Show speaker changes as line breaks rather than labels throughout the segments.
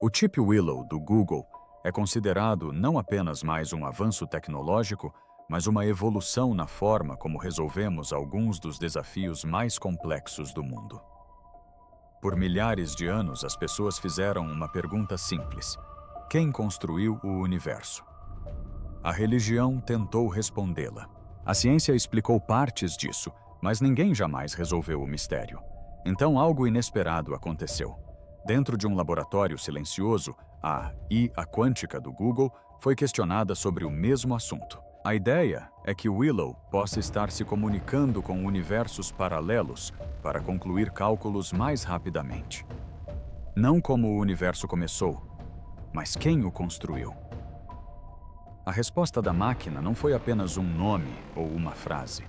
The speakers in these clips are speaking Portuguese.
O chip Willow do Google é considerado não apenas mais um avanço tecnológico, mas uma evolução na forma como resolvemos alguns dos desafios mais complexos do mundo. Por milhares de anos, as pessoas fizeram uma pergunta simples: quem construiu o universo? A religião tentou respondê-la. A ciência explicou partes disso, mas ninguém jamais resolveu o mistério. Então algo inesperado aconteceu. Dentro de um laboratório silencioso, a IA quântica do Google foi questionada sobre o mesmo assunto. A ideia é que Willow possa estar se comunicando com universos paralelos para concluir cálculos mais rapidamente. Não como o universo começou, mas quem o construiu. A resposta da máquina não foi apenas um nome ou uma frase,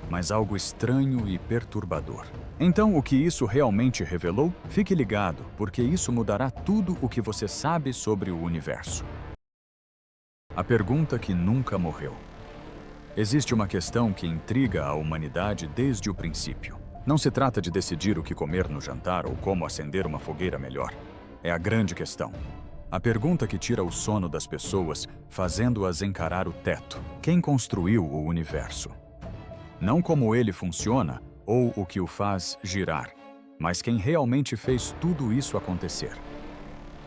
mas algo estranho e perturbador. Então, o que isso realmente revelou? Fique ligado, porque isso mudará tudo o que você sabe sobre o universo. A pergunta que nunca morreu. Existe uma questão que intriga a humanidade desde o princípio. Não se trata de decidir o que comer no jantar ou como acender uma fogueira melhor. É a grande questão. A pergunta que tira o sono das pessoas, fazendo-as encarar o teto. Quem construiu o universo? Não como ele funciona ou o que o faz girar, mas quem realmente fez tudo isso acontecer.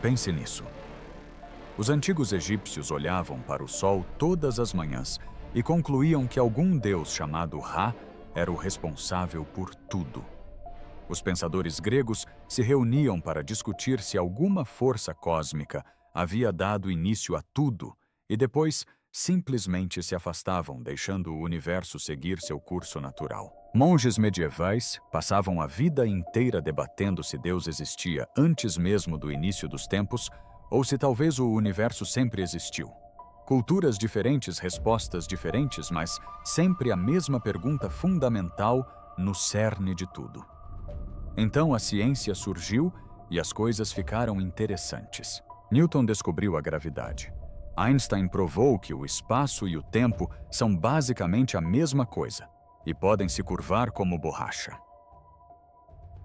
Pense nisso. Os antigos egípcios olhavam para o sol todas as manhãs e concluíam que algum deus chamado Ra era o responsável por tudo. Os pensadores gregos se reuniam para discutir se alguma força cósmica havia dado início a tudo e depois simplesmente se afastavam, deixando o universo seguir seu curso natural. Monges medievais passavam a vida inteira debatendo se Deus existia antes mesmo do início dos tempos ou se talvez o universo sempre existiu. Culturas diferentes, respostas diferentes, mas sempre a mesma pergunta fundamental no cerne de tudo. Então a ciência surgiu e as coisas ficaram interessantes. Newton descobriu a gravidade. Einstein provou que o espaço e o tempo são basicamente a mesma coisa e podem se curvar como borracha.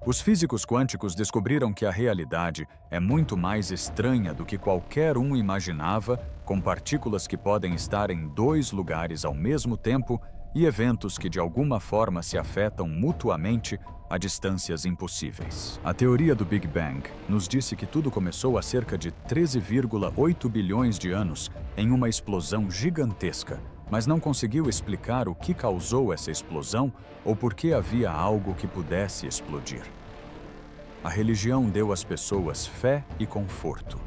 Os físicos quânticos descobriram que a realidade é muito mais estranha do que qualquer um imaginava, com partículas que podem estar em dois lugares ao mesmo tempo e eventos que de alguma forma se afetam mutuamente a distâncias impossíveis. A teoria do Big Bang nos disse que tudo começou há cerca de 13,8 bilhões de anos em uma explosão gigantesca, mas não conseguiu explicar o que causou essa explosão ou por que havia algo que pudesse explodir. A religião deu às pessoas fé e conforto.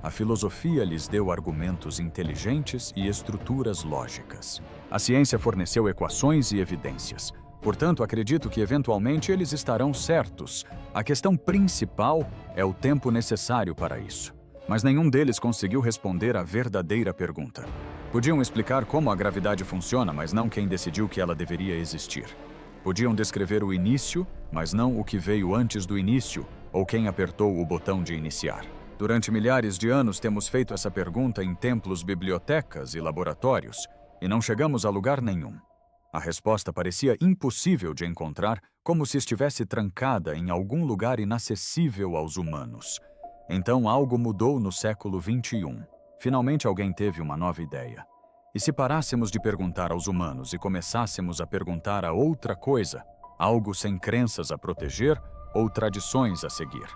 A filosofia lhes deu argumentos inteligentes e estruturas lógicas. A ciência forneceu equações e evidências. Portanto, acredito que eventualmente eles estarão certos. A questão principal é o tempo necessário para isso. Mas nenhum deles conseguiu responder a verdadeira pergunta. Podiam explicar como a gravidade funciona, mas não quem decidiu que ela deveria existir. Podiam descrever o início, mas não o que veio antes do início, ou quem apertou o botão de iniciar. Durante milhares de anos temos feito essa pergunta em templos, bibliotecas e laboratórios, e não chegamos a lugar nenhum. A resposta parecia impossível de encontrar, como se estivesse trancada em algum lugar inacessível aos humanos. Então algo mudou no século XXI. Finalmente alguém teve uma nova ideia. E se parássemos de perguntar aos humanos e começássemos a perguntar a outra coisa, algo sem crenças a proteger ou tradições a seguir?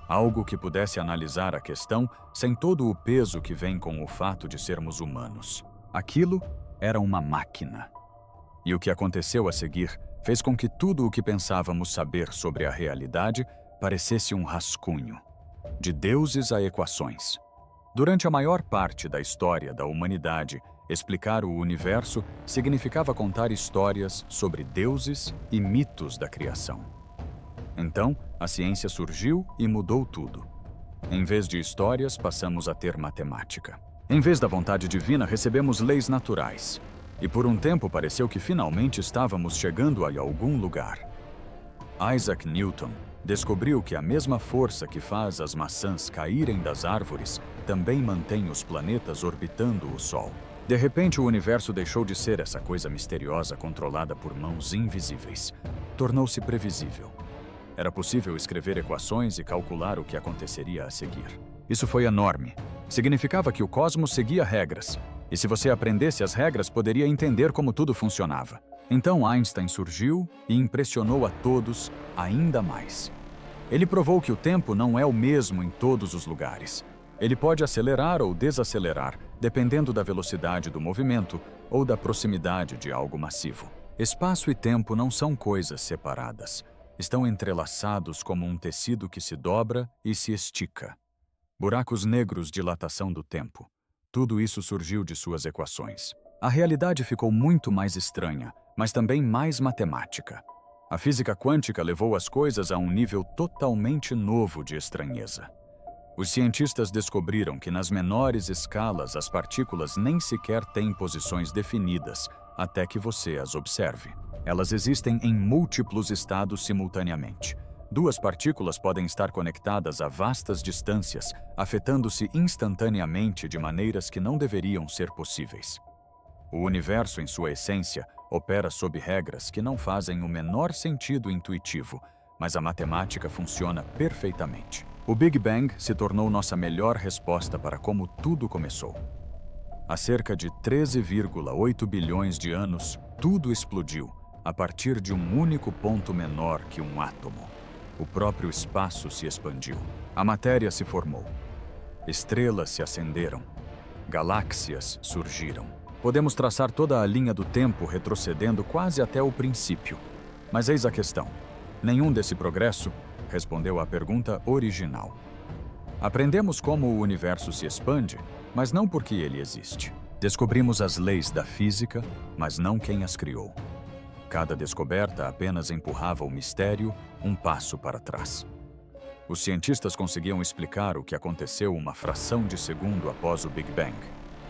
Algo que pudesse analisar a questão sem todo o peso que vem com o fato de sermos humanos. Aquilo era uma máquina. E o que aconteceu a seguir fez com que tudo o que pensávamos saber sobre a realidade parecesse um rascunho, de deuses a equações. Durante a maior parte da história da humanidade, explicar o universo significava contar histórias sobre deuses e mitos da criação. Então, a ciência surgiu e mudou tudo. Em vez de histórias, passamos a ter matemática. Em vez da vontade divina, recebemos leis naturais. E por um tempo pareceu que finalmente estávamos chegando a algum lugar. Isaac Newton descobriu que a mesma força que faz as maçãs caírem das árvores também mantém os planetas orbitando o Sol. De repente, o universo deixou de ser essa coisa misteriosa controlada por mãos invisíveis. Tornou-se previsível. Era possível escrever equações e calcular o que aconteceria a seguir. Isso foi enorme. Significava que o cosmos seguia regras, e se você aprendesse as regras, poderia entender como tudo funcionava. Então Einstein surgiu e impressionou a todos ainda mais. Ele provou que o tempo não é o mesmo em todos os lugares. Ele pode acelerar ou desacelerar, dependendo da velocidade do movimento ou da proximidade de algo massivo. Espaço e tempo não são coisas separadas. Estão entrelaçados como um tecido que se dobra e se estica. Buracos negros, dilatação do tempo. Tudo isso surgiu de suas equações. A realidade ficou muito mais estranha, mas também mais matemática. A física quântica levou as coisas a um nível totalmente novo de estranheza. Os cientistas descobriram que nas menores escalas as partículas nem sequer têm posições definidas até que você as observe. Elas existem em múltiplos estados simultaneamente. Duas partículas podem estar conectadas a vastas distâncias, afetando-se instantaneamente de maneiras que não deveriam ser possíveis. O universo, em sua essência, opera sob regras que não fazem o menor sentido intuitivo, mas a matemática funciona perfeitamente. O Big Bang se tornou nossa melhor resposta para como tudo começou. Há cerca de 13,8 bilhões de anos, tudo explodiu, a partir de um único ponto menor que um átomo. O próprio espaço se expandiu. A matéria se formou. Estrelas se acenderam. Galáxias surgiram. Podemos traçar toda a linha do tempo retrocedendo quase até o princípio. Mas eis a questão. Nenhum desse progresso respondeu à pergunta original. Aprendemos como o universo se expande, mas não porque ele existe. Descobrimos as leis da física, mas não quem as criou. Cada descoberta apenas empurrava o mistério um passo para trás. Os cientistas conseguiam explicar o que aconteceu uma fração de segundo após o Big Bang.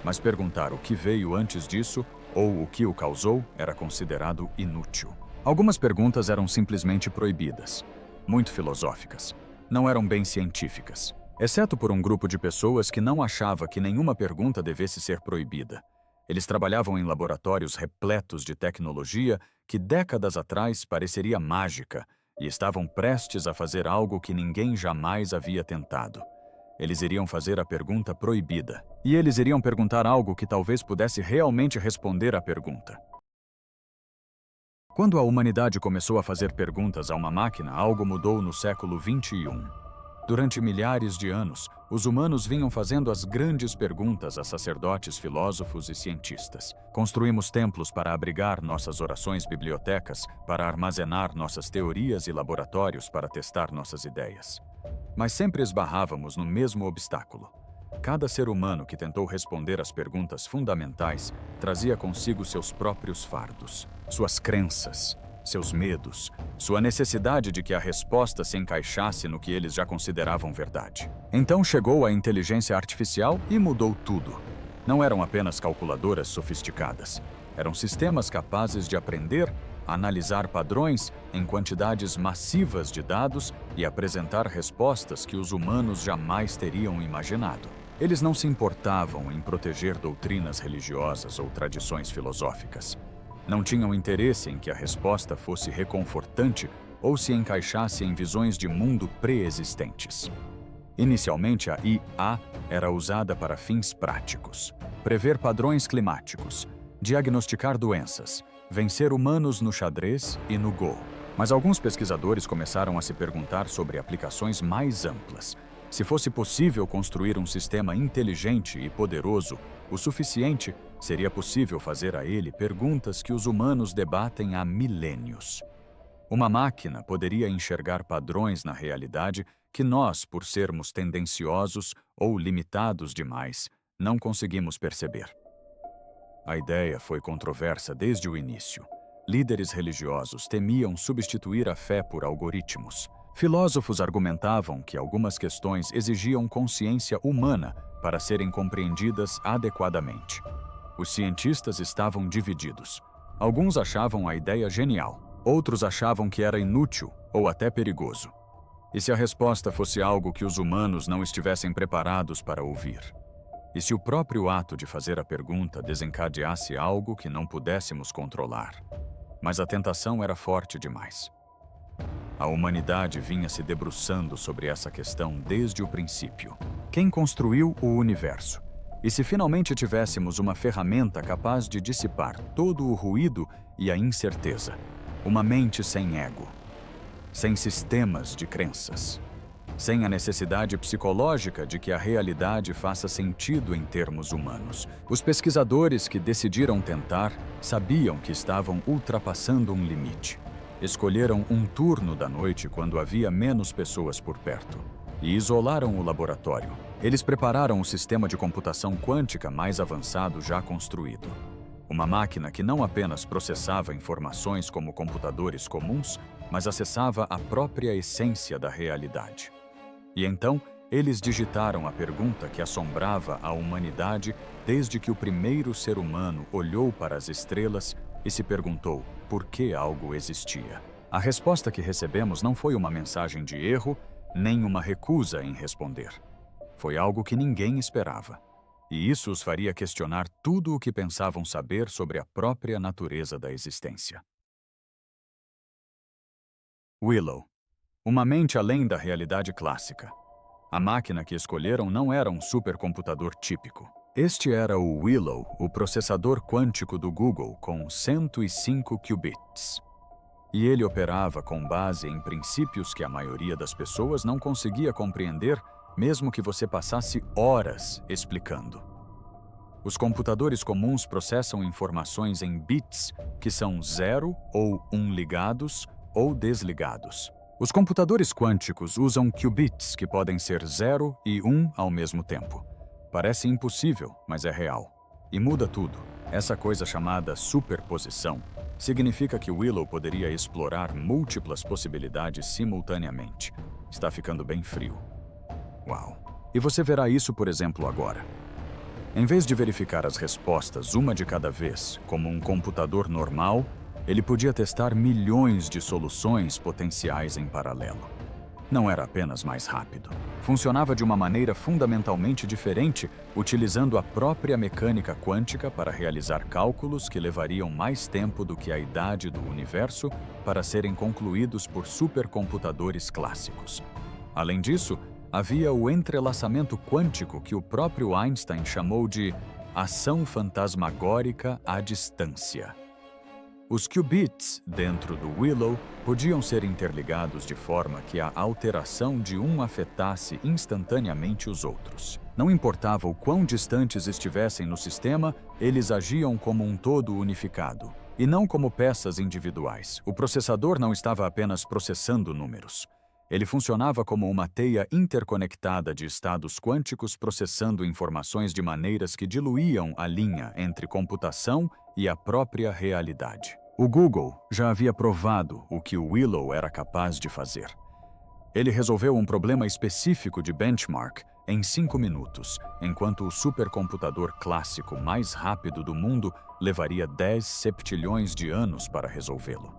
Mas perguntar o que veio antes disso ou o que o causou era considerado inútil. Algumas perguntas eram simplesmente proibidas, muito filosóficas. Não eram bem científicas, exceto por um grupo de pessoas que não achava que nenhuma pergunta devesse ser proibida. Eles trabalhavam em laboratórios repletos de tecnologia que décadas atrás pareceria mágica e estavam prestes a fazer algo que ninguém jamais havia tentado. Eles iriam fazer a pergunta proibida. E eles iriam perguntar algo que talvez pudesse realmente responder à pergunta. Quando a humanidade começou a fazer perguntas a uma máquina, algo mudou no século XXI. Durante milhares de anos, os humanos vinham fazendo as grandes perguntas a sacerdotes, filósofos e cientistas. Construímos templos para abrigar nossas orações, bibliotecas para armazenar nossas teorias e laboratórios para testar nossas ideias. Mas sempre esbarrávamos no mesmo obstáculo. Cada ser humano que tentou responder às perguntas fundamentais trazia consigo seus próprios fardos, suas crenças, seus medos, sua necessidade de que a resposta se encaixasse no que eles já consideravam verdade. Então chegou a inteligência artificial e mudou tudo. Não eram apenas calculadoras sofisticadas, eram sistemas capazes de aprender, analisar padrões em quantidades massivas de dados e apresentar respostas que os humanos jamais teriam imaginado. Eles não se importavam em proteger doutrinas religiosas ou tradições filosóficas. Não tinham interesse em que a resposta fosse reconfortante ou se encaixasse em visões de mundo pré-existentes. Inicialmente, a IA era usada para fins práticos: prever padrões climáticos, diagnosticar doenças, vencer humanos no xadrez e no Go. Mas alguns pesquisadores começaram a se perguntar sobre aplicações mais amplas. Se fosse possível construir um sistema inteligente e poderoso o suficiente, seria possível fazer a ele perguntas que os humanos debatem há milênios. Uma máquina poderia enxergar padrões na realidade que nós, por sermos tendenciosos ou limitados demais, não conseguimos perceber. A ideia foi controversa desde o início. Líderes religiosos temiam substituir a fé por algoritmos. Filósofos argumentavam que algumas questões exigiam consciência humana para serem compreendidas adequadamente. Os cientistas estavam divididos. Alguns achavam a ideia genial, outros achavam que era inútil ou até perigoso. E se a resposta fosse algo que os humanos não estivessem preparados para ouvir? E se o próprio ato de fazer a pergunta desencadeasse algo que não pudéssemos controlar? Mas a tentação era forte demais. A humanidade vinha se debruçando sobre essa questão desde o princípio. Quem construiu o universo? E se finalmente tivéssemos uma ferramenta capaz de dissipar todo o ruído e a incerteza? Uma mente sem ego, sem sistemas de crenças, sem a necessidade psicológica de que a realidade faça sentido em termos humanos. Os pesquisadores que decidiram tentar sabiam que estavam ultrapassando um limite. Escolheram um turno da noite quando havia menos pessoas por perto e isolaram o laboratório. Eles prepararam o sistema de computação quântica mais avançado já construído. Uma máquina que não apenas processava informações como computadores comuns, mas acessava a própria essência da realidade. E então, eles digitaram a pergunta que assombrava a humanidade desde que o primeiro ser humano olhou para as estrelas e se perguntou por que algo existia. A resposta que recebemos não foi uma mensagem de erro, nem uma recusa em responder. Foi algo que ninguém esperava. E isso os faria questionar tudo o que pensavam saber sobre a própria natureza da existência. Willow. Uma mente além da realidade clássica. A máquina que escolheram não era um supercomputador típico. Este era o Willow, o processador quântico do Google, com 105 qubits. E ele operava com base em princípios que a maioria das pessoas não conseguia compreender, mesmo que você passasse horas explicando. Os computadores comuns processam informações em bits, que são 0 ou 1 ligados ou desligados. Os computadores quânticos usam qubits, que podem ser 0 e 1 ao mesmo tempo. Parece impossível, mas é real. E muda tudo. Essa coisa chamada superposição significa que Willow poderia explorar múltiplas possibilidades simultaneamente. Está ficando bem frio. Uau! E você verá isso, por exemplo, agora. Em vez de verificar as respostas uma de cada vez, como um computador normal, ele podia testar milhões de soluções potenciais em paralelo. Não era apenas mais rápido. Funcionava de uma maneira fundamentalmente diferente, utilizando a própria mecânica quântica para realizar cálculos que levariam mais tempo do que a idade do universo para serem concluídos por supercomputadores clássicos. Além disso, havia o entrelaçamento quântico que o próprio Einstein chamou de ação fantasmagórica à distância. Os qubits dentro do Willow podiam ser interligados de forma que a alteração de um afetasse instantaneamente os outros. Não importava o quão distantes estivessem no sistema, eles agiam como um todo unificado, e não como peças individuais. O processador não estava apenas processando números. Ele funcionava como uma teia interconectada de estados quânticos processando informações de maneiras que diluíam a linha entre computação e a própria realidade. O Google já havia provado o que o Willow era capaz de fazer. Ele resolveu um problema específico de benchmark em 5 minutos, enquanto o supercomputador clássico mais rápido do mundo levaria 10 septilhões de anos para resolvê-lo.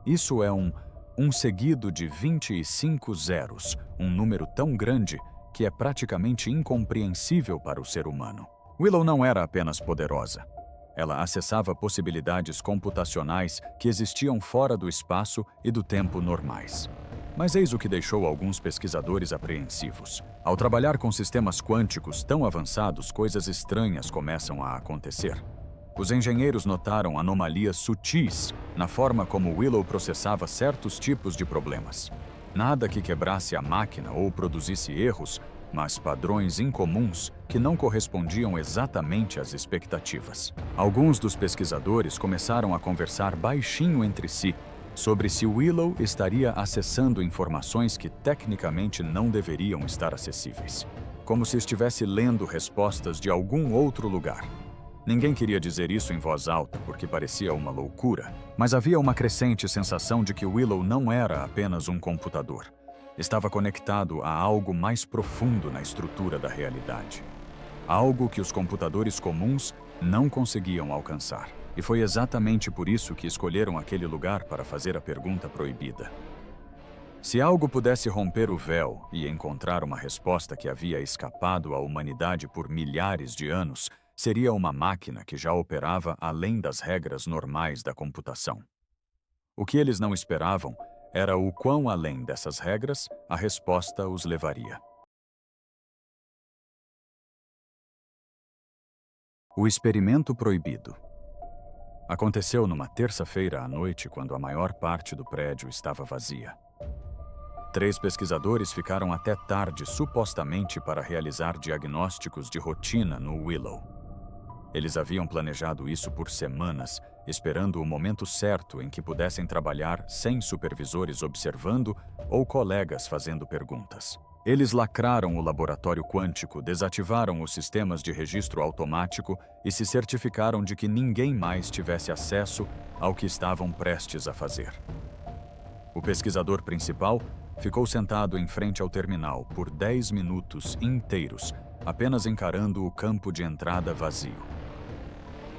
Isso é um seguido de 25 zeros, um número tão grande que é praticamente incompreensível para o ser humano. Willow não era apenas poderosa. Ela acessava possibilidades computacionais que existiam fora do espaço e do tempo normais. Mas eis o que deixou alguns pesquisadores apreensivos. Ao trabalhar com sistemas quânticos tão avançados, coisas estranhas começam a acontecer. Os engenheiros notaram anomalias sutis na forma como Willow processava certos tipos de problemas. Nada que quebrasse a máquina ou produzisse erros, mas padrões incomuns que não correspondiam exatamente às expectativas. Alguns dos pesquisadores começaram a conversar baixinho entre si sobre se Willow estaria acessando informações que tecnicamente não deveriam estar acessíveis, como se estivesse lendo respostas de algum outro lugar. Ninguém queria dizer isso em voz alta porque parecia uma loucura, mas havia uma crescente sensação de que Willow não era apenas um computador. Estava conectado a algo mais profundo na estrutura da realidade. Algo que os computadores comuns não conseguiam alcançar. E foi exatamente por isso que escolheram aquele lugar para fazer a pergunta proibida. Se algo pudesse romper o véu e encontrar uma resposta que havia escapado à humanidade por milhares de anos, seria uma máquina que já operava além das regras normais da computação. O que eles não esperavam era o quão além dessas regras a resposta os levaria. O experimento proibido. Aconteceu numa terça-feira à noite, quando a maior parte do prédio estava vazia. 3 pesquisadores ficaram até tarde, supostamente para realizar diagnósticos de rotina no Willow. Eles haviam planejado isso por semanas, esperando o momento certo em que pudessem trabalhar sem supervisores observando ou colegas fazendo perguntas. Eles lacraram o laboratório quântico, desativaram os sistemas de registro automático e se certificaram de que ninguém mais tivesse acesso ao que estavam prestes a fazer. O pesquisador principal ficou sentado em frente ao terminal por 10 minutos inteiros, apenas encarando o campo de entrada vazio.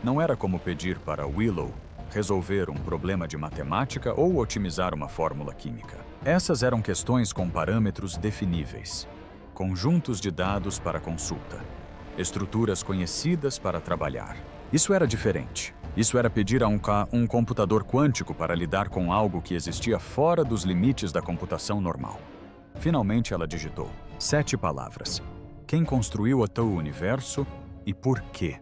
Não era como pedir para Willow resolver um problema de matemática ou otimizar uma fórmula química. Essas eram questões com parâmetros definíveis, conjuntos de dados para consulta, estruturas conhecidas para trabalhar. Isso era diferente. Isso era pedir a um computador quântico para lidar com algo que existia fora dos limites da computação normal. Finalmente ela digitou 7 palavras. Quem construiu o teu universo e por quê?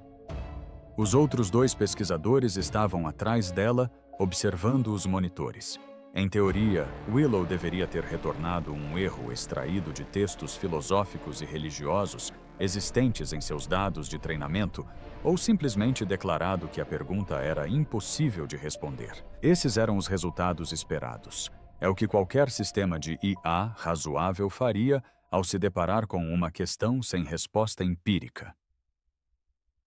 Os outros 2 pesquisadores estavam atrás dela, observando os monitores. Em teoria, Willow deveria ter retornado um erro extraído de textos filosóficos e religiosos existentes em seus dados de treinamento, ou simplesmente declarado que a pergunta era impossível de responder. Esses eram os resultados esperados. É o que qualquer sistema de IA razoável faria ao se deparar com uma questão sem resposta empírica.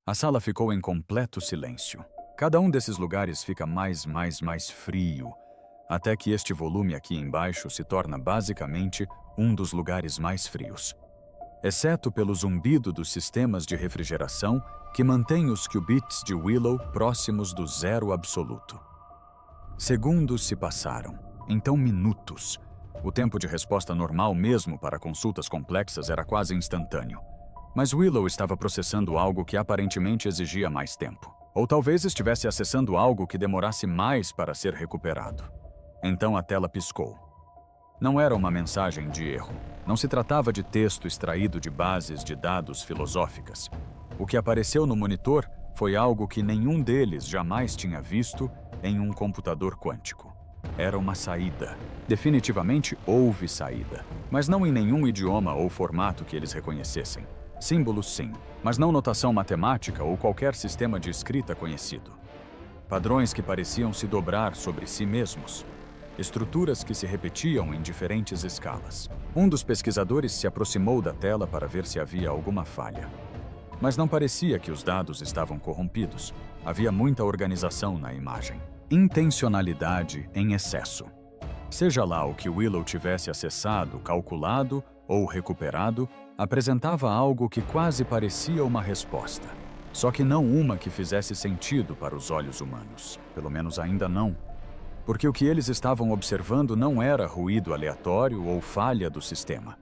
A sala ficou em completo silêncio. Cada um desses lugares fica mais frio, até que este volume aqui embaixo se torna basicamente um dos lugares mais frios. Exceto pelo zumbido dos sistemas de refrigeração que mantém os qubits de Willow próximos do zero absoluto. Segundos se passaram, então minutos. O tempo de resposta normal mesmo para consultas complexas era quase instantâneo. Mas Willow estava processando algo que aparentemente exigia mais tempo. Ou talvez estivesse acessando algo que demorasse mais para ser recuperado. Então a tela piscou. Não era uma mensagem de erro. Não se tratava de texto extraído de bases de dados filosóficas. O que apareceu no monitor foi algo que nenhum deles jamais tinha visto em um computador quântico. Era uma saída. Definitivamente houve saída, mas não em nenhum idioma ou formato que eles reconhecessem. Símbolos sim, mas não notação matemática ou qualquer sistema de escrita conhecido. Padrões que pareciam se dobrar sobre si mesmos. Estruturas que se repetiam em diferentes escalas. Um dos pesquisadores se aproximou da tela para ver se havia alguma falha. Mas não parecia que os dados estavam corrompidos. Havia muita organização na imagem. Intencionalidade em excesso. Seja lá o que Willow tivesse acessado, calculado ou recuperado, apresentava algo que quase parecia uma resposta. Só que não uma que fizesse sentido para os olhos humanos. Pelo menos ainda não. Porque o que eles estavam observando não era ruído aleatório ou falha do sistema.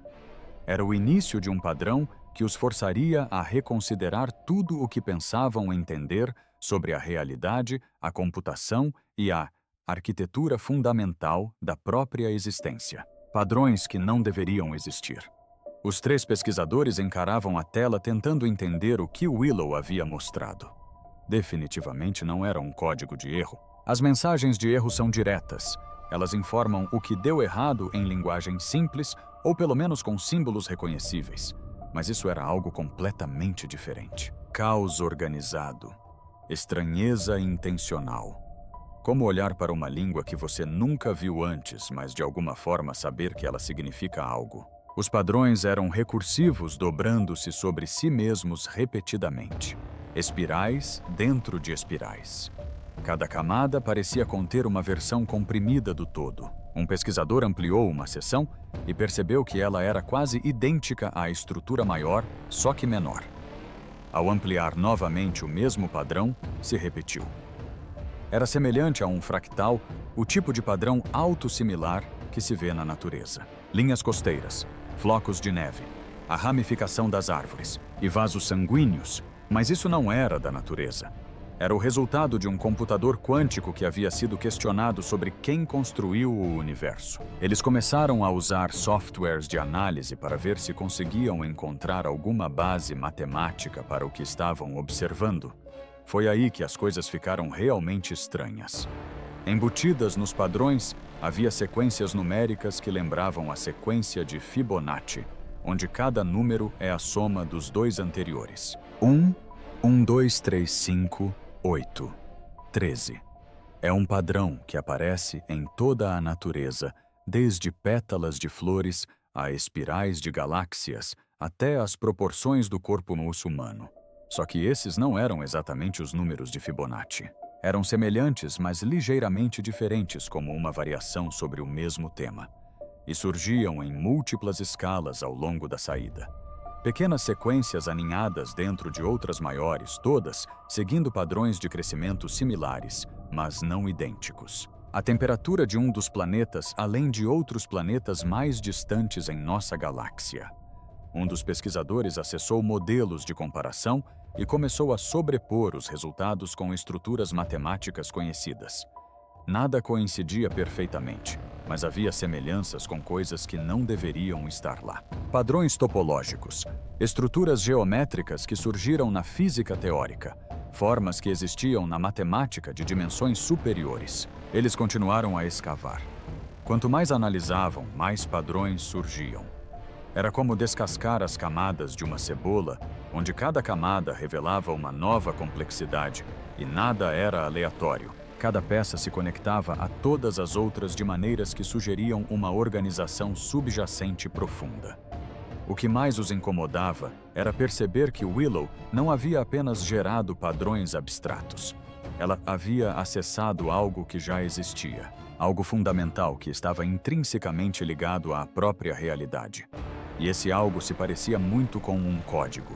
Era o início de um padrão que os forçaria a reconsiderar tudo o que pensavam entender sobre a realidade, a computação e a arquitetura fundamental da própria existência. Padrões que não deveriam existir. Os 3 pesquisadores encaravam a tela tentando entender o que Willow havia mostrado. Definitivamente não era um código de erro. As mensagens de erro são diretas. Elas informam o que deu errado em linguagem simples ou pelo menos com símbolos reconhecíveis. Mas isso era algo completamente diferente. Caos organizado. Estranheza intencional. Como olhar para uma língua que você nunca viu antes, mas de alguma forma saber que ela significa algo. Os padrões eram recursivos, dobrando-se sobre si mesmos repetidamente. Espirais dentro de espirais. Cada camada parecia conter uma versão comprimida do todo. Um pesquisador ampliou uma seção e percebeu que ela era quase idêntica à estrutura maior, só que menor. Ao ampliar novamente o mesmo padrão, se repetiu. Era semelhante a um fractal, o tipo de padrão autossimilar que se vê na natureza. Linhas costeiras, flocos de neve, a ramificação das árvores e vasos sanguíneos, mas isso não era da natureza. Era o resultado de um computador quântico que havia sido questionado sobre quem construiu o universo. Eles começaram a usar softwares de análise para ver se conseguiam encontrar alguma base matemática para o que estavam observando. Foi aí que as coisas ficaram realmente estranhas. Embutidas nos padrões, havia sequências numéricas que lembravam a sequência de Fibonacci, onde cada número é a soma dos dois anteriores. 1, 1, 2, 3, 5, 8, 13. É um padrão que aparece em toda a natureza, desde pétalas de flores a espirais de galáxias, até as proporções do corpo humano. Só que esses não eram exatamente os números de Fibonacci. Eram semelhantes, mas ligeiramente diferentes, como uma variação sobre o mesmo tema. E surgiam em múltiplas escalas ao longo da saída. Pequenas sequências aninhadas dentro de outras maiores, todas seguindo padrões de crescimento similares, mas não idênticos. A temperatura de um dos planetas, além de outros planetas mais distantes em nossa galáxia. Um dos pesquisadores acessou modelos de comparação e começou a sobrepor os resultados com estruturas matemáticas conhecidas. Nada coincidia perfeitamente, mas havia semelhanças com coisas que não deveriam estar lá. Padrões topológicos, estruturas geométricas que surgiram na física teórica, formas que existiam na matemática de dimensões superiores. Eles continuaram a escavar. Quanto mais analisavam, mais padrões surgiam. Era como descascar as camadas de uma cebola, onde cada camada revelava uma nova complexidade e nada era aleatório. Cada peça se conectava a todas as outras de maneiras que sugeriam uma organização subjacente profunda. O que mais os incomodava era perceber que Willow não havia apenas gerado padrões abstratos. Ela havia acessado algo que já existia, algo fundamental que estava intrinsecamente ligado à própria realidade. E esse algo se parecia muito com um código.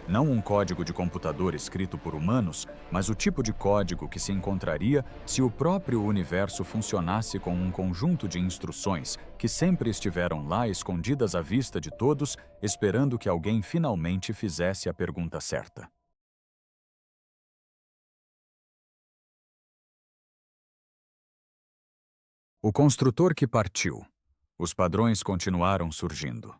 Não um código de computador escrito por humanos, mas o tipo de código que se encontraria se o próprio universo funcionasse com um conjunto de instruções que sempre estiveram lá escondidas à vista de todos, esperando que alguém finalmente fizesse a pergunta certa. O construtor que partiu. Os padrões continuaram surgindo.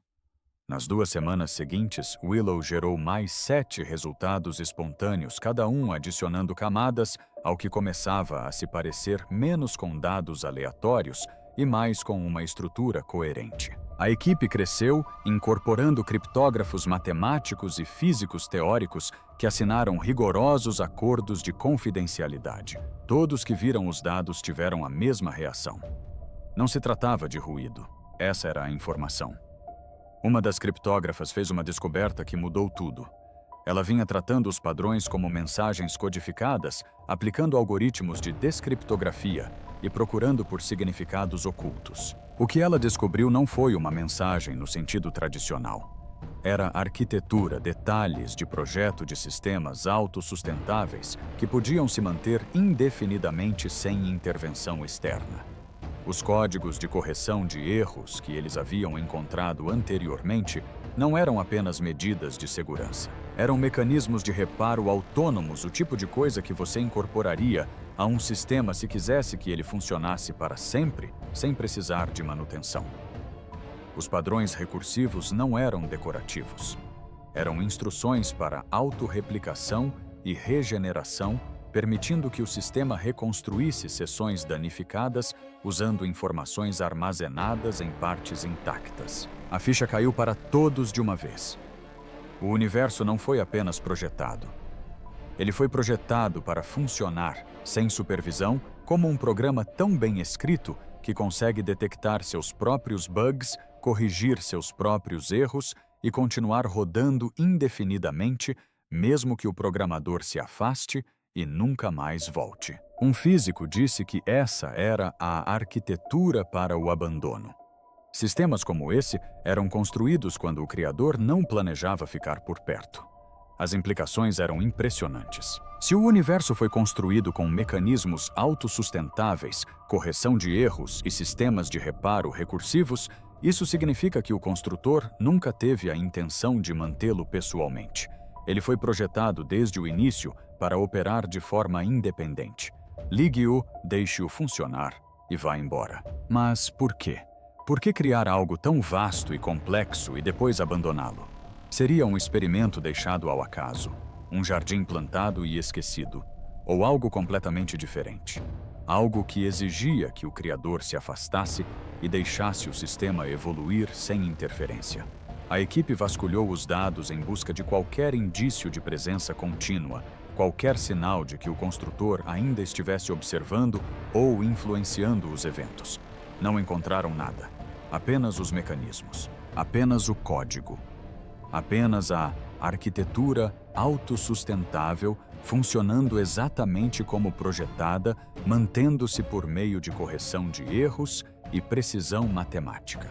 Nas 2 semanas seguintes, Willow gerou mais 7 resultados espontâneos, cada um adicionando camadas ao que começava a se parecer menos com dados aleatórios e mais com uma estrutura coerente. A equipe cresceu, incorporando criptógrafos matemáticos e físicos teóricos que assinaram rigorosos acordos de confidencialidade. Todos que viram os dados tiveram a mesma reação. Não se tratava de ruído. Essa era a informação. Uma das criptógrafas fez uma descoberta que mudou tudo. Ela vinha tratando os padrões como mensagens codificadas, aplicando algoritmos de descriptografia e procurando por significados ocultos. O que ela descobriu não foi uma mensagem no sentido tradicional. Era arquitetura, detalhes de projeto de sistemas autossustentáveis que podiam se manter indefinidamente sem intervenção externa. Os códigos de correção de erros que eles haviam encontrado anteriormente não eram apenas medidas de segurança. Eram mecanismos de reparo autônomos, o tipo de coisa que você incorporaria a um sistema se quisesse que ele funcionasse para sempre, sem precisar de manutenção. Os padrões recursivos não eram decorativos. Eram instruções para autorreplicação e regeneração, permitindo que o sistema reconstruísse seções danificadas usando informações armazenadas em partes intactas. A ficha caiu para todos de uma vez. O universo não foi apenas projetado. Ele foi projetado para funcionar, sem supervisão, como um programa tão bem escrito que consegue detectar seus próprios bugs, corrigir seus próprios erros e continuar rodando indefinidamente, mesmo que o programador se afaste e nunca mais volte. Um físico disse que essa era a arquitetura para o abandono. Sistemas como esse eram construídos quando o criador não planejava ficar por perto. As implicações eram impressionantes. Se o universo foi construído com mecanismos autossustentáveis, correção de erros e sistemas de reparo recursivos, isso significa que o construtor nunca teve a intenção de mantê-lo pessoalmente. Ele foi projetado desde o início para operar de forma independente. Ligue-o, deixe-o funcionar e vá embora. Mas por quê? Por que criar algo tão vasto e complexo e depois abandoná-lo? Seria um experimento deixado ao acaso, um jardim plantado e esquecido, ou algo completamente diferente? Algo que exigia que o Criador se afastasse e deixasse o sistema evoluir sem interferência. A equipe vasculhou os dados em busca de qualquer indício de presença contínua, qualquer sinal de que o construtor ainda estivesse observando ou influenciando os eventos. Não encontraram nada, apenas os mecanismos, apenas o código, apenas a arquitetura autossustentável funcionando exatamente como projetada, mantendo-se por meio de correção de erros e precisão matemática.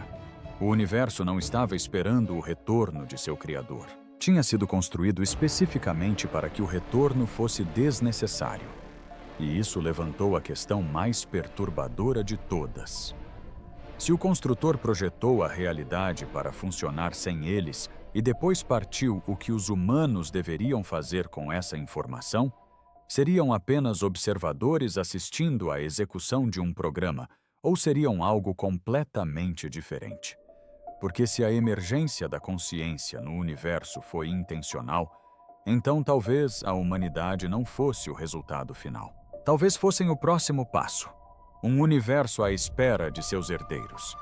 O universo não estava esperando o retorno de seu Criador. Tinha sido construído especificamente para que o retorno fosse desnecessário. E isso levantou a questão mais perturbadora de todas. Se o construtor projetou a realidade para funcionar sem eles e depois partiu o que os humanos deveriam fazer com essa informação, seriam apenas observadores assistindo à execução de um programa ou seriam algo completamente diferente? Porque se a emergência da consciência no universo foi intencional, então talvez a humanidade não fosse o resultado final. Talvez fossem o próximo passo, um universo à espera de seus herdeiros.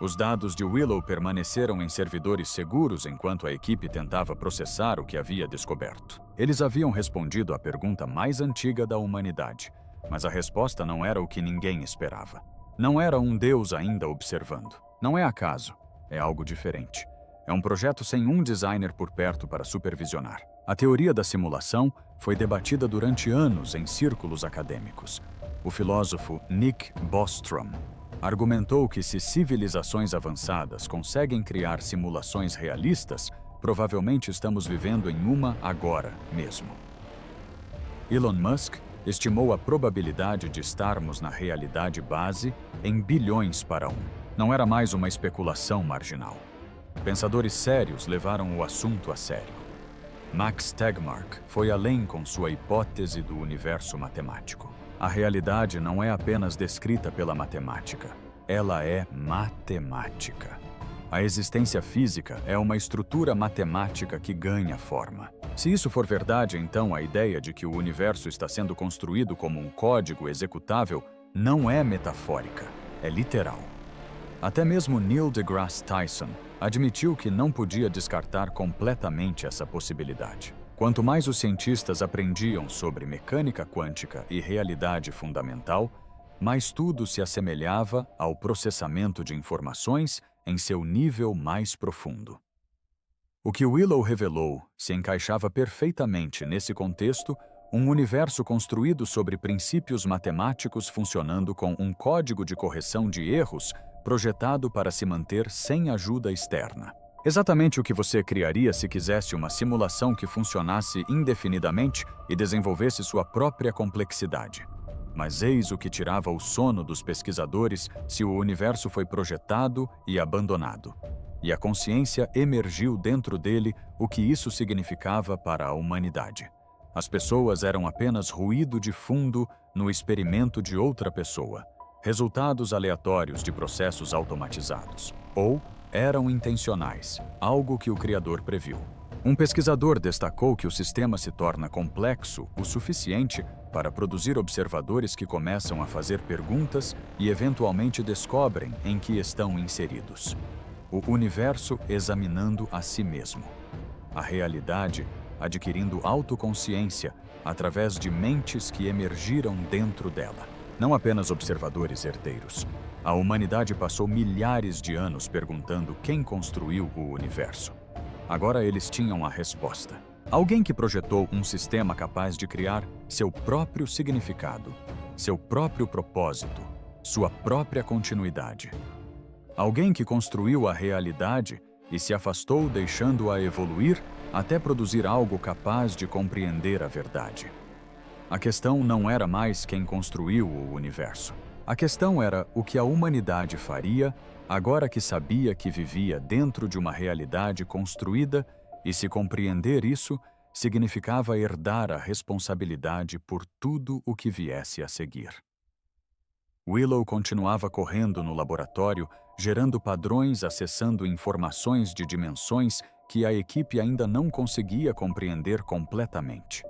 Os dados de Willow permaneceram em servidores seguros enquanto a equipe tentava processar o que havia descoberto. Eles haviam respondido à pergunta mais antiga da humanidade, mas a resposta não era o que ninguém esperava. Não era um Deus ainda observando. Não é acaso. É algo diferente. É um projeto sem um designer por perto para supervisionar. A teoria da simulação foi debatida durante anos em círculos acadêmicos. O filósofo Nick Bostrom argumentou que se civilizações avançadas conseguem criar simulações realistas, provavelmente estamos vivendo em uma agora mesmo. Elon Musk estimou a probabilidade de estarmos na realidade base em bilhões para 1. Não era mais uma especulação marginal. Pensadores sérios levaram o assunto a sério. Max Tegmark foi além com sua hipótese do universo matemático. A realidade não é apenas descrita pela matemática, ela é matemática. A existência física é uma estrutura matemática que ganha forma. Se isso for verdade, então a ideia de que o universo está sendo construído como um código executável não é metafórica, é literal. Até mesmo Neil deGrasse Tyson admitiu que não podia descartar completamente essa possibilidade. Quanto mais os cientistas aprendiam sobre mecânica quântica e realidade fundamental, mais tudo se assemelhava ao processamento de informações em seu nível mais profundo. O que Willow revelou se encaixava perfeitamente nesse contexto, um universo construído sobre princípios matemáticos funcionando com um código de correção de erros projetado para se manter sem ajuda externa. Exatamente o que você criaria se quisesse uma simulação que funcionasse indefinidamente e desenvolvesse sua própria complexidade. Mas eis o que tirava o sono dos pesquisadores se o universo foi projetado e abandonado. E a consciência emergiu dentro dele, o que isso significava para a humanidade. As pessoas eram apenas ruído de fundo no experimento de outra pessoa, resultados aleatórios de processos automatizados, ou eram intencionais, algo que o Criador previu. Um pesquisador destacou que o sistema se torna complexo o suficiente para produzir observadores que começam a fazer perguntas e eventualmente descobrem em que estão inseridos. O universo examinando a si mesmo. A realidade adquirindo autoconsciência através de mentes que emergiram dentro dela. Não apenas observadores herdeiros. A humanidade passou milhares de anos perguntando quem construiu o universo. Agora eles tinham a resposta. Alguém que projetou um sistema capaz de criar seu próprio significado, seu próprio propósito, sua própria continuidade. Alguém que construiu a realidade e se afastou deixando-a evoluir até produzir algo capaz de compreender a verdade. A questão não era mais quem construiu o universo. A questão era o que a humanidade faria agora que sabia que vivia dentro de uma realidade construída e, se compreender isso, significava herdar a responsabilidade por tudo o que viesse a seguir. Willow continuava correndo no laboratório, gerando padrões, acessando informações de dimensões que a equipe ainda não conseguia compreender completamente.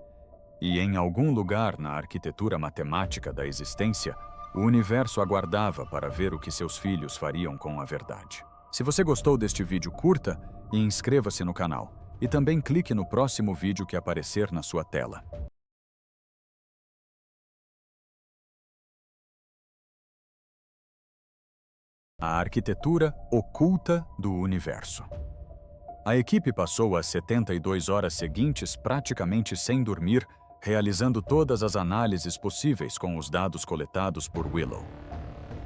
E em algum lugar na arquitetura matemática da existência, o universo aguardava para ver o que seus filhos fariam com a verdade. Se você gostou deste vídeo, curta e inscreva-se no canal. E também clique no próximo vídeo que aparecer na sua tela. A arquitetura oculta do universo. A equipe passou as 72 horas seguintes praticamente sem dormir, realizando todas as análises possíveis com os dados coletados por Willow.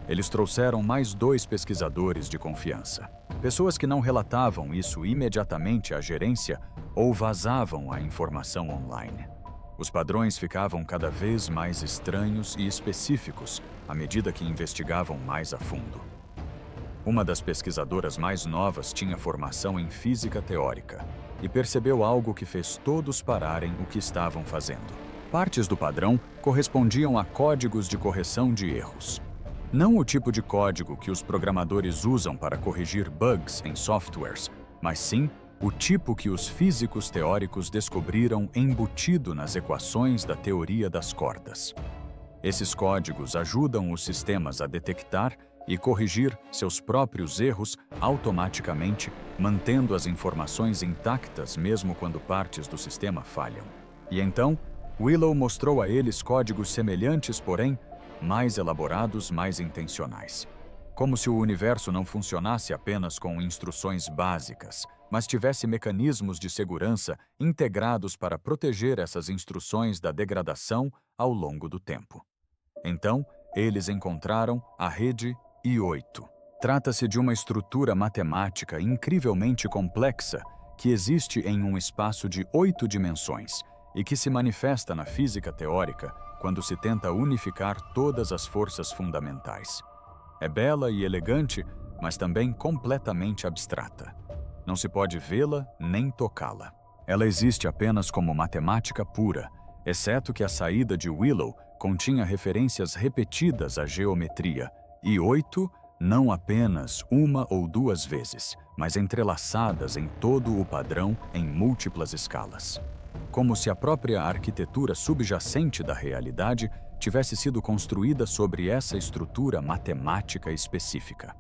Eles trouxeram mais 2 pesquisadores de confiança. Pessoas que não relatavam isso imediatamente à gerência ou vazavam a informação online. Os padrões ficavam cada vez mais estranhos e específicos à medida que investigavam mais a fundo. Uma das pesquisadoras mais novas tinha formação em física teórica e percebeu algo que fez todos pararem o que estavam fazendo. Partes do padrão correspondiam a códigos de correção de erros. Não o tipo de código que os programadores usam para corrigir bugs em softwares, mas sim o tipo que os físicos teóricos descobriram embutido nas equações da teoria das cordas. Esses códigos ajudam os sistemas a detectar e corrigir seus próprios erros automaticamente, mantendo as informações intactas mesmo quando partes do sistema falham. E então, Willow mostrou a eles códigos semelhantes, porém, mais elaborados, mais intencionais. Como se o universo não funcionasse apenas com instruções básicas, mas tivesse mecanismos de segurança integrados para proteger essas instruções da degradação ao longo do tempo. Então, eles encontraram a rede I-8. Trata-se de uma estrutura matemática incrivelmente complexa que existe em um espaço de 8 dimensões e que se manifesta na física teórica quando se tenta unificar todas as forças fundamentais. É bela e elegante, mas também completamente abstrata. Não se pode vê-la nem tocá-la. Ela existe apenas como matemática pura, exceto que a saída de Willow continha referências repetidas à geometria, e 8 não apenas uma ou 2 vezes, mas entrelaçadas em todo o padrão em múltiplas escalas. Como se a própria arquitetura subjacente da realidade tivesse sido construída sobre essa estrutura matemática específica.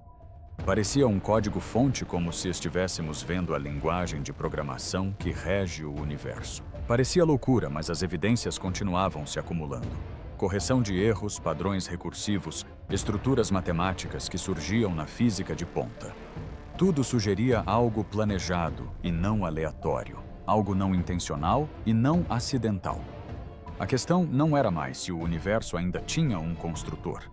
Parecia um código-fonte, como se estivéssemos vendo a linguagem de programação que rege o universo. Parecia loucura, mas as evidências continuavam se acumulando. Correção de erros, padrões recursivos, estruturas matemáticas que surgiam na física de ponta. Tudo sugeria algo planejado e não aleatório. Algo não intencional e não acidental. A questão não era mais se o universo ainda tinha um construtor.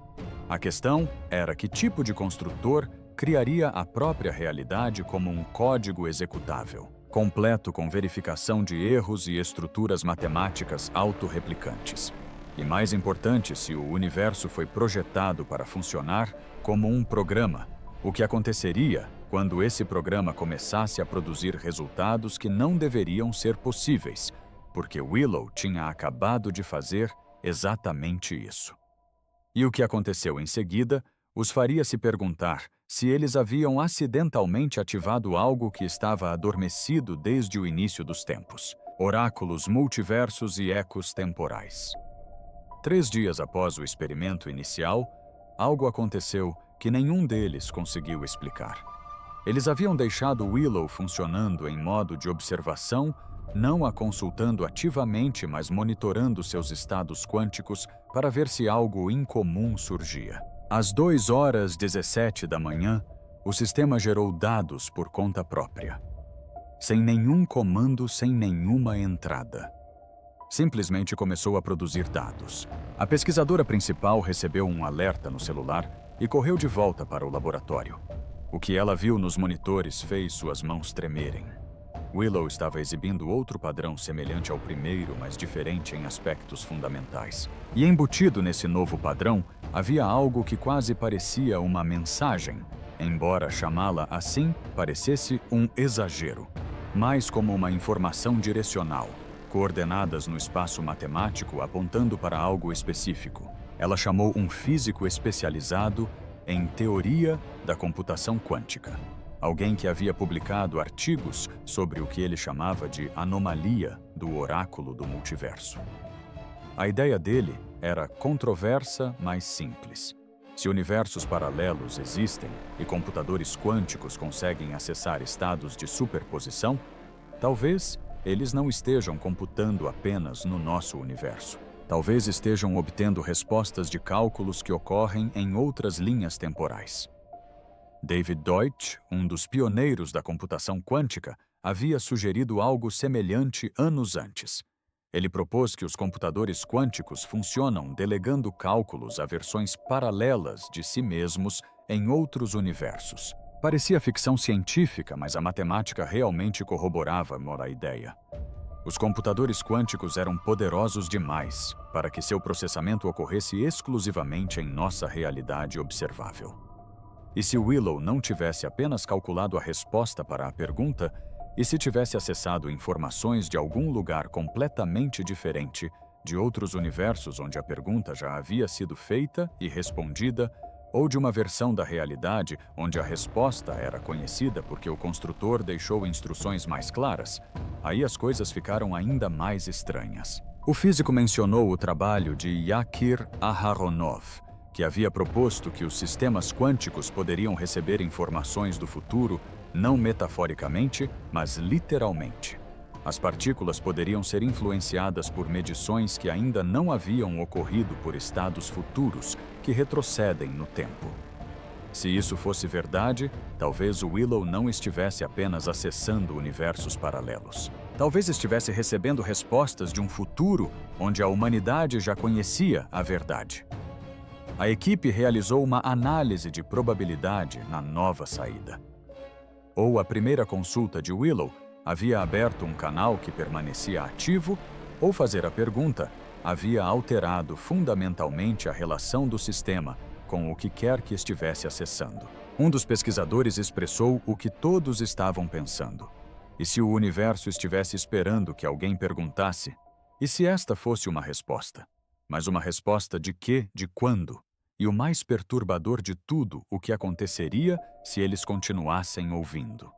A questão era que tipo de construtor criaria a própria realidade como um código executável, completo com verificação de erros e estruturas matemáticas autorreplicantes. E mais importante, se o universo foi projetado para funcionar como um programa, o que aconteceria quando esse programa começasse a produzir resultados que não deveriam ser possíveis, porque Willow tinha acabado de fazer exatamente isso. E o que aconteceu em seguida os faria se perguntar se eles haviam acidentalmente ativado algo que estava adormecido desde o início dos tempos. Oráculos, multiversos e ecos temporais. 3 dias após o experimento inicial, algo aconteceu que nenhum deles conseguiu explicar. Eles haviam deixado Willow funcionando em modo de observação, não a consultando ativamente, mas monitorando seus estados quânticos para ver se algo incomum surgia. Às 2h17 da manhã, o sistema gerou dados por conta própria. Sem nenhum comando, sem nenhuma entrada. Simplesmente começou a produzir dados. A pesquisadora principal recebeu um alerta no celular e correu de volta para o laboratório. O que ela viu nos monitores fez suas mãos tremerem. Willow estava exibindo outro padrão semelhante ao primeiro, mas diferente em aspectos fundamentais. E embutido nesse novo padrão, havia algo que quase parecia uma mensagem, embora chamá-la assim parecesse um exagero, mais como uma informação direcional, coordenadas no espaço matemático apontando para algo específico. Ela chamou um físico especializado em teoria da computação quântica. Alguém que havia publicado artigos sobre o que ele chamava de anomalia do oráculo do multiverso. A ideia dele era controversa, mas simples. Se universos paralelos existem e computadores quânticos conseguem acessar estados de superposição, talvez eles não estejam computando apenas no nosso universo. Talvez estejam obtendo respostas de cálculos que ocorrem em outras linhas temporais. David Deutsch, um dos pioneiros da computação quântica, havia sugerido algo semelhante anos antes. Ele propôs que os computadores quânticos funcionam delegando cálculos a versões paralelas de si mesmos em outros universos. Parecia ficção científica, mas a matemática realmente corroborava a ideia. Os computadores quânticos eram poderosos demais para que seu processamento ocorresse exclusivamente em nossa realidade observável. E se Willow não tivesse apenas calculado a resposta para a pergunta, e se tivesse acessado informações de algum lugar completamente diferente, de outros universos onde a pergunta já havia sido feita e respondida, ou de uma versão da realidade onde a resposta era conhecida porque o construtor deixou instruções mais claras, aí as coisas ficaram ainda mais estranhas. O físico mencionou o trabalho de Yakir Aharonov, que havia proposto que os sistemas quânticos poderiam receber informações do futuro não metaforicamente, mas literalmente. As partículas poderiam ser influenciadas por medições que ainda não haviam ocorrido por estados futuros que retrocedem no tempo. Se isso fosse verdade, talvez o Willow não estivesse apenas acessando universos paralelos. Talvez estivesse recebendo respostas de um futuro onde a humanidade já conhecia a verdade. A equipe realizou uma análise de probabilidade na nova saída. Ou a primeira consulta de Willow havia aberto um canal que permanecia ativo, ou fazer a pergunta havia alterado fundamentalmente a relação do sistema com o que quer que estivesse acessando. Um dos pesquisadores expressou o que todos estavam pensando. E se o universo estivesse esperando que alguém perguntasse? E se esta fosse uma resposta? Mas uma resposta de quê, de quando? E o mais perturbador de tudo, o que aconteceria se eles continuassem ouvindo.